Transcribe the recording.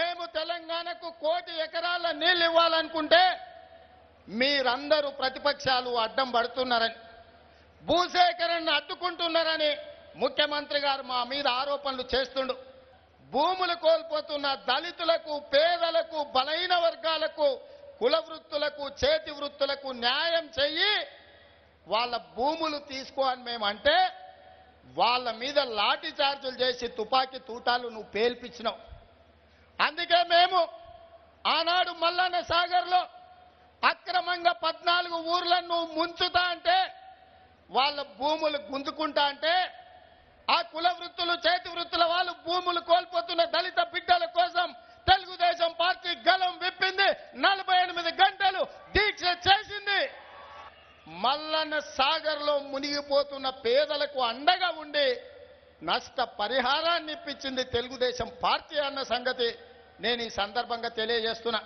మేము తెలంగాణకు 1 కోటి ఎకరాల నీళ్లు ఇవ్వాలనుకుంటే మీరందరూ ప్రతిపక్షాలు అడ్డం పడుతున్నారని, భూసేకరణను అడ్డుకుంటున్నారని ముఖ్యమంత్రి గారు మా మీద ఆరోపణలు చేస్తుండు. భూములు కోల్పోతున్న దళితులకు, పేదలకు, బలహీన వర్గాలకు, కుల వృత్తులకు, చేతి వృత్తులకు న్యాయం చెయ్యి, వాళ్ళ భూములు తీసుకో అని మేమంటే వాళ్ళ మీద లాఠీ చార్జులు చేసి తుపాకీ తూటాలు నువ్వు పేల్పించినావు. అందుకే మేము ఆనాడు మల్లన్న సాగర్లో అక్రమంగా 14 ఊర్లను నువ్వు ముంచుతా అంటే, వాళ్ళ భూములు గుంజుకుంటా అంటే, ఆ కుల వృత్తులు, చేతి వృత్తుల వాళ్ళు భూములు కోల్పోతున్న దళిత బిడ్డల కోసం తెలుగుదేశం పార్టీ గలం విప్పింది. 48 గంటలు దీక్ష చేసింది. మల్లన్న సాగర్లో మునిగిపోతున్న పేదలకు అండగా ఉండి నష్ట పరిహారాన్ని ఇప్పించింది తెలుగుదేశం పార్టీ అన్న సంగతి నేను ఈ సందర్భంగా తెలియజేస్తున్నా.